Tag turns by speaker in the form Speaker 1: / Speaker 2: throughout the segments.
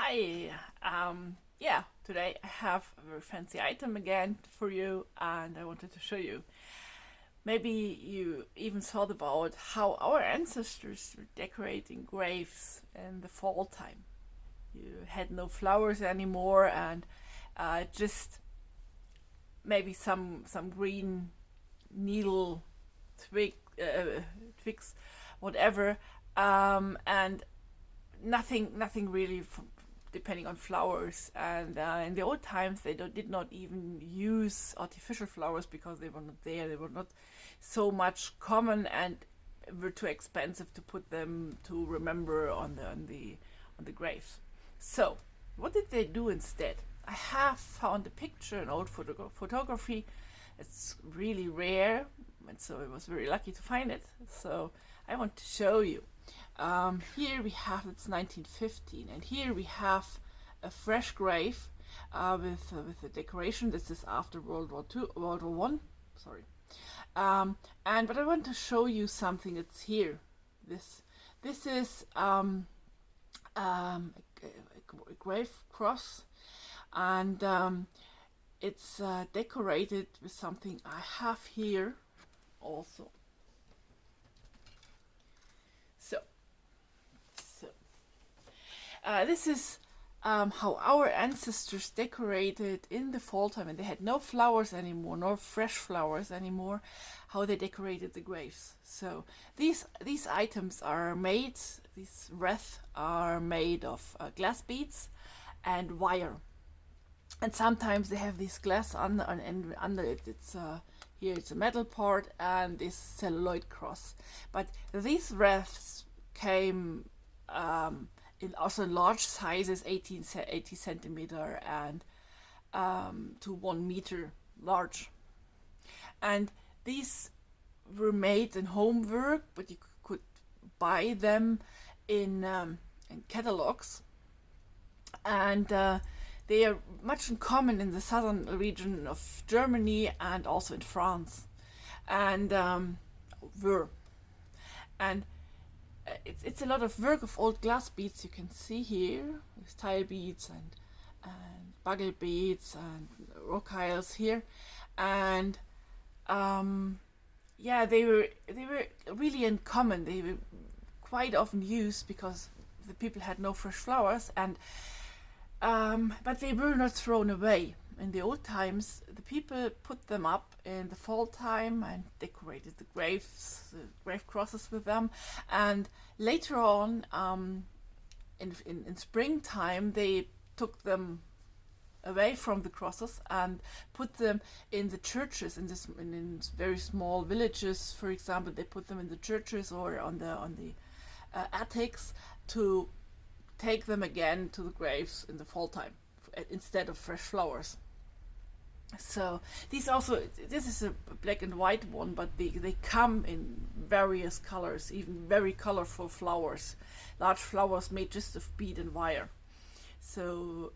Speaker 1: Hi, yeah, today I have a very fancy item again for you, and I wanted to show you. Maybe you even thought about how our ancestors were decorating graves in the fall time. You had no flowers anymore, and just maybe some green needle twig, twigs, whatever, and nothing really depending on flowers. And in the old times, they did not even use artificial flowers because they were not there. They were not so much common and were too expensive to put them to remember on the grave. So, what did they do instead? I have found a picture, an old photography. It's really rare, and so I was very lucky to find it. So I want to show you. Here we have, it's 1915, and here we have a fresh grave with a decoration. This is after World War One. Sorry. And but I want to show you something that's here. This is a grave cross, and it's decorated with something I have here also. This is how our ancestors decorated in the fall time, and they had no flowers anymore, no fresh flowers anymore. How they decorated the graves. So these items are made. These wreaths are made of glass beads and wire, and sometimes they have this glass under, and under it it's here it's a metal part and this celluloid cross. But these wreaths came in also large sizes, 80 centimeter and to 1 meter large. And these were made in homework, but you could buy them in catalogs. And they are much in common in the southern region of Germany and also in France. And were. And it's a lot of work of old glass beads you can see here, with tile beads and bugle beads and rockhiles here. And yeah, they were really uncommon. They were quite often used because the people had no fresh flowers, and but they were not thrown away. In the old times, the people put them up in the fall time and decorated the grave crosses with them. And later on, in springtime, they took them away from the crosses and put them in the churches. In very small villages, for example, they put them in the churches or on the attics to take them again to the graves in the fall time instead of fresh flowers. So this is a black and white one, but they come in various colors, even very colorful flowers, large flowers made just of bead and wire. So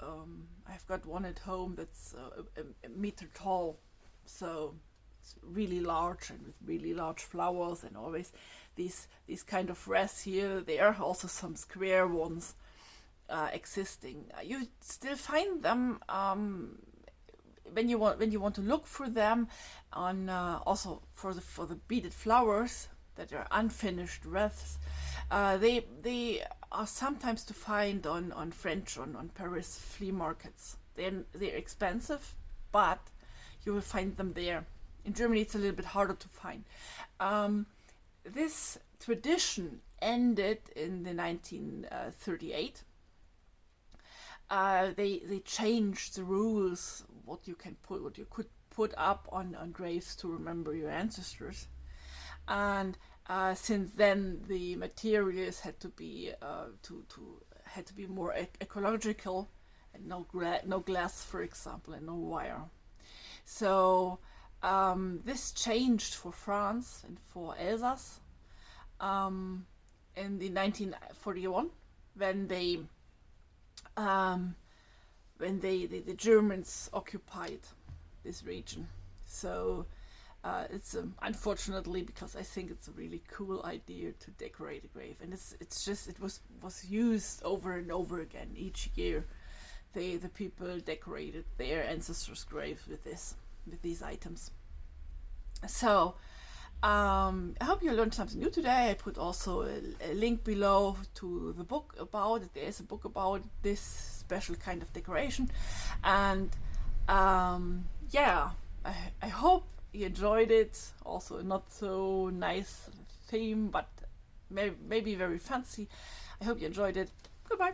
Speaker 1: I've got one at home that's a meter tall, so it's really large and with really large flowers, and always these kind of wreaths here. There are also some square ones existing. You still find them when you want to look for them on also for the beaded flowers that are unfinished wreaths. They are sometimes to find on French on Paris flea markets. They're expensive, but you will find them there. In Germany, it's a little bit harder to find. This tradition ended in the 1938. They changed the rules, what you could put up on graves to remember your ancestors. And since then, the materials had to be more ecological, and no glass, for example, and no wire. So this changed for France and for Alsace in the 1941 when the Germans occupied this region. So It's unfortunately, because I think it's a really cool idea to decorate a grave, and it's just it was used over and over again each year. The people decorated their ancestors' graves with these items. So I hope you learned something new today. I put also a link below to the book about it. There's a book about this special kind of decoration, and yeah, I hope you enjoyed it. Also, not so nice theme, but maybe very fancy. I hope you enjoyed it. Goodbye.